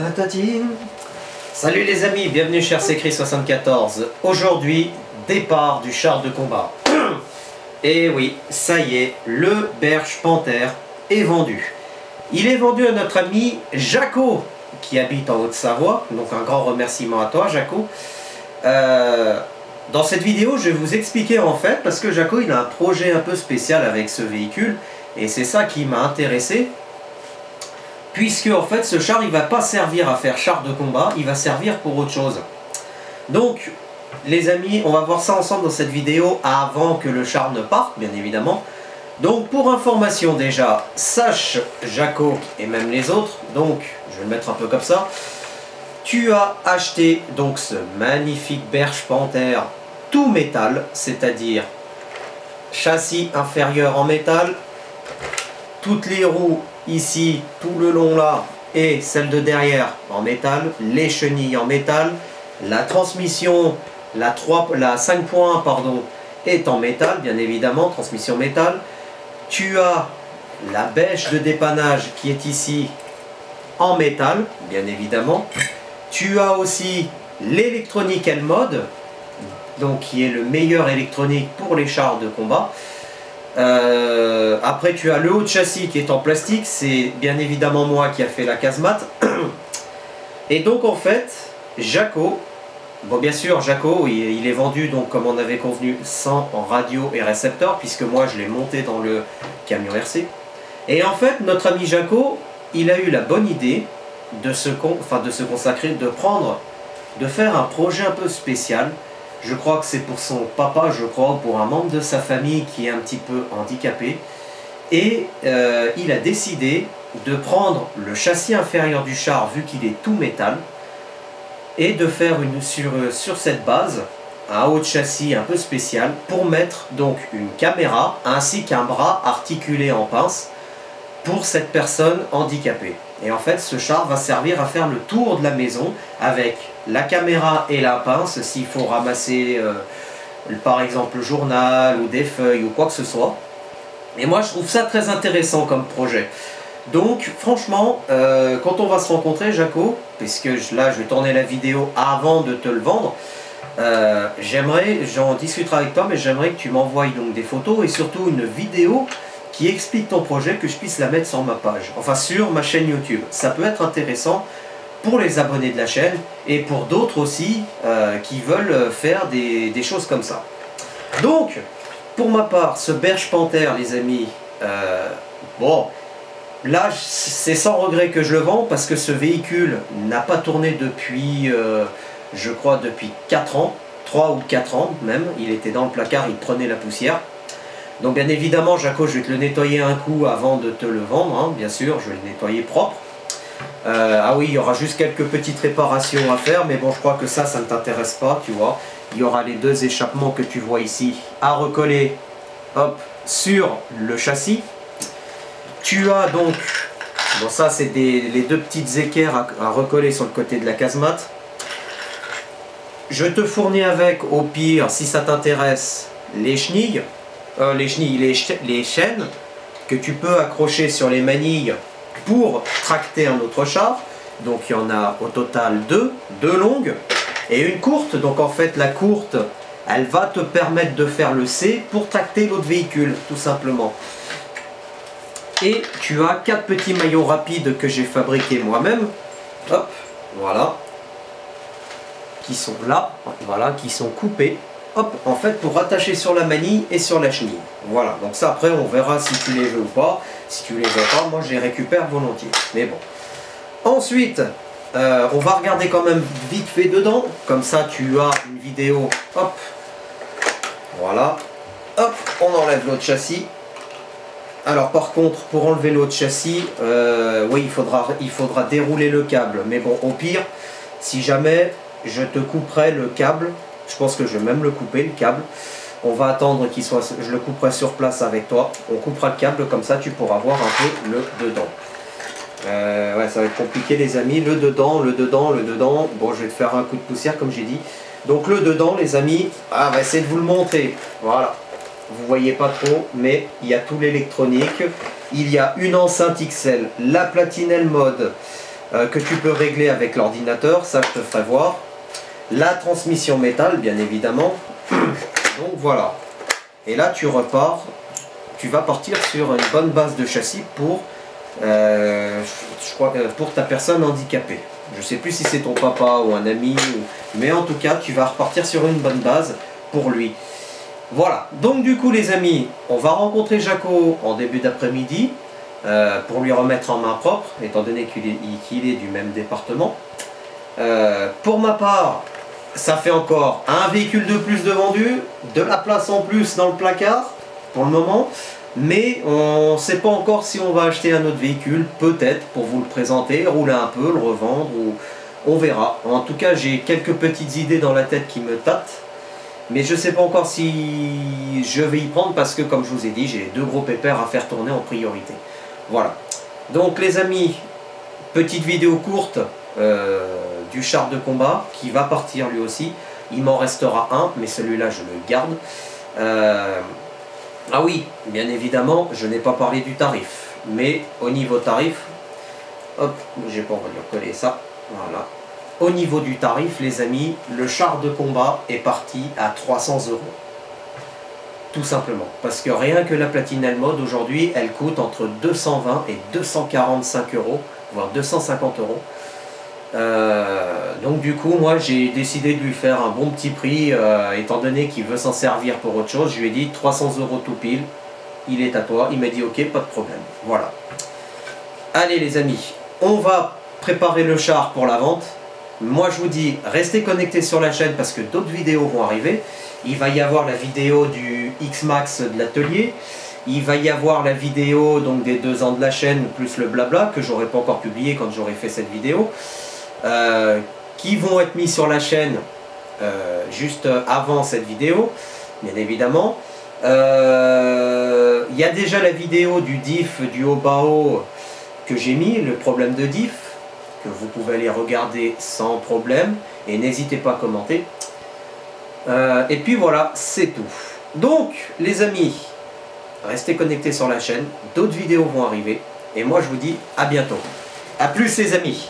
Tatine. Salut les amis, bienvenue chez RCCry74. Aujourd'hui, départ du char de combat. Et oui, ça y est, le Berge Panther est vendu. Il est vendu à notre ami Jaco, qui habite en Haute-Savoie. Donc un grand remerciement à toi, Jaco. Dans cette vidéo, je vais vous expliquer en fait, parce que Jaco, il a un projet un peu spécial avec ce véhicule. Et c'est ça qui m'a intéressé. Puisque en fait, ce char, il va pas servir à faire char de combat, il va servir pour autre chose. Donc, les amis, on va voir ça ensemble dans cette vidéo avant que le char ne parte, bien évidemment. Donc, pour information déjà, sache, Jaco et même les autres, donc, je vais le mettre un peu comme ça, tu as acheté donc ce magnifique Berge Panther tout métal, c'est-à-dire châssis inférieur en métal, toutes les roues ici, tout le long là, et celle de derrière en métal, les chenilles en métal, la transmission, la 5.1 pardon, est en métal, bien évidemment, transmission métal. Tu as la bêche de dépannage qui est ici en métal, bien évidemment. Tu as aussi l'électronique L-Mode, donc qui est le meilleur électronique pour les chars de combat. Après tu as le haut de châssis qui est en plastique, c'est bien évidemment moi qui a fait la casemate. Et donc en fait, Jaco, bon bien sûr Jaco, il est vendu donc comme on avait convenu sans en radio et récepteur, puisque moi je l'ai monté dans le camion RC. Et en fait notre ami Jaco, il a eu la bonne idée de se consacrer, de faire un projet un peu spécial. Je crois que c'est pour son papa, je crois, pour un membre de sa famille qui est un petit peu handicapé. Et il a décidé de prendre le châssis inférieur du char, vu qu'il est tout métal, et de faire sur cette base un haut de châssis un peu spécial pour mettre donc une caméra ainsi qu'un bras articulé en pince pour cette personne handicapée. Et en fait, ce char va servir à faire le tour de la maison avec la caméra et la pince s'il faut ramasser par exemple le journal ou des feuilles ou quoi que ce soit. Et moi je trouve ça très intéressant comme projet. Donc franchement, quand on va se rencontrer Jaco, puisque là je vais tourner la vidéo avant de te le vendre, j'en discuterai avec toi, mais j'aimerais que tu m'envoies donc des photos et surtout une vidéo qui explique ton projet, que je puisse la mettre sur ma page, enfin sur ma chaîne YouTube. Ça peut être intéressant pour les abonnés de la chaîne et pour d'autres aussi qui veulent faire des choses comme ça. Donc, pour ma part, ce Berge Panther, les amis, bon, là, c'est sans regret que je le vends parce que ce véhicule n'a pas tourné depuis, je crois, depuis 4 ans, 3 ou 4 ans même. Il était dans le placard, il prenait la poussière. Donc bien évidemment, Jaco, je vais te le nettoyer un coup avant de te le vendre, hein, bien sûr, je vais le nettoyer propre. Ah oui, il y aura juste quelques petites réparations à faire, mais bon, je crois que ça ne t'intéresse pas, tu vois. Il y aura les deux échappements que tu vois ici à recoller, hop, sur le châssis. Tu as donc, bon ça c'est les deux petites équerres à recoller sur le côté de la casemate. Je te fournis avec, au pire, si ça t'intéresse, les chenilles. Les chaînes que tu peux accrocher sur les manilles pour tracter un autre char. Donc il y en a au total deux longues et une courte. Donc en fait la courte, elle va te permettre de faire le C pour tracter l'autre véhicule, tout simplement. Et tu as 4 petits maillons rapides que j'ai fabriqués moi-même. Hop, voilà. Qui sont là, voilà, qui sont coupés. Hop, en fait pour rattacher sur la manille et sur la chenille. Voilà, donc ça après on verra si tu les veux ou pas. Si tu les veux pas, moi je les récupère volontiers. Mais bon. Ensuite, on va regarder quand même vite fait dedans. Comme ça tu as une vidéo. Hop, voilà. Hop, on enlève l'autre châssis. Alors par contre, pour enlever l'autre châssis, oui, il faudra dérouler le câble. Mais bon, au pire, si jamais je te couperai le câble, je pense que je vais même le couper, le câble. On va attendre qu'il soit... Je le couperai sur place avec toi. On coupera le câble, comme ça tu pourras voir un peu le dedans. Ouais, ça va être compliqué les amis. Le dedans, le dedans, le dedans. Bon, je vais te faire un coup de poussière comme j'ai dit. Donc le dedans, les amis, on va essayer de vous le montrer. Voilà. Vous voyez pas trop, mais il y a tout l'électronique. Il y a une enceinte XL, la platine L-Mode. que tu peux régler avec l'ordinateur, ça je te ferai voir. La transmission métal, bien évidemment. Donc voilà. Et là tu repars, tu vas partir sur une bonne base de châssis pour, je crois, pour ta personne handicapée. Je ne sais plus si c'est ton papa ou un ami, mais en tout cas tu vas repartir sur une bonne base pour lui. Voilà, donc du coup les amis, on va rencontrer Jaco en début d'après-midi pour lui remettre en main propre, étant donné qu'il est du même département. Pour ma part, ça fait encore un véhicule de plus de vendu, de la place en plus dans le placard pour le moment, mais on ne sait pas encore si on va acheter un autre véhicule, peut-être pour vous le présenter, rouler un peu, le revendre, ou on verra. En tout cas, j'ai quelques petites idées dans la tête qui me tâtent. Mais je ne sais pas encore si je vais y prendre parce que, comme je vous ai dit, j'ai 2 gros pépères à faire tourner en priorité. Voilà. Donc les amis, petite vidéo courte du char de combat qui va partir lui aussi. Il m'en restera un, mais celui-là je le garde. Ah oui, bien évidemment, je n'ai pas parlé du tarif. Mais au niveau tarif, hop, j'ai pas, on va lui recoller ça. Voilà. Au niveau du tarif, les amis, le char de combat est parti à 300 €. Tout simplement. Parce que rien que la Platinum Mode, aujourd'hui, elle coûte entre 220 et 245 €, voire 250 €. Donc du coup, moi, j'ai décidé de lui faire un bon petit prix, étant donné qu'il veut s'en servir pour autre chose. Je lui ai dit 300 € tout pile, il est à toi. Il m'a dit ok, pas de problème. Voilà. Allez les amis, on va préparer le char pour la vente. Moi je vous dis, restez connectés sur la chaîne parce que d'autres vidéos vont arriver. Il va y avoir la vidéo du X-Max de l'atelier. Il va y avoir la vidéo donc des 2 ans de la chaîne plus le blabla que j'aurai pas encore publié quand j'aurai fait cette vidéo. Qui vont être mis sur la chaîne juste avant cette vidéo, bien évidemment. Il y a déjà la vidéo du diff du haut-bas-haut que j'ai mis, le problème de diff, que vous pouvez aller regarder sans problème, et n'hésitez pas à commenter. Et puis voilà, c'est tout. Donc, les amis, restez connectés sur la chaîne, d'autres vidéos vont arriver, et moi je vous dis à bientôt. A plus les amis.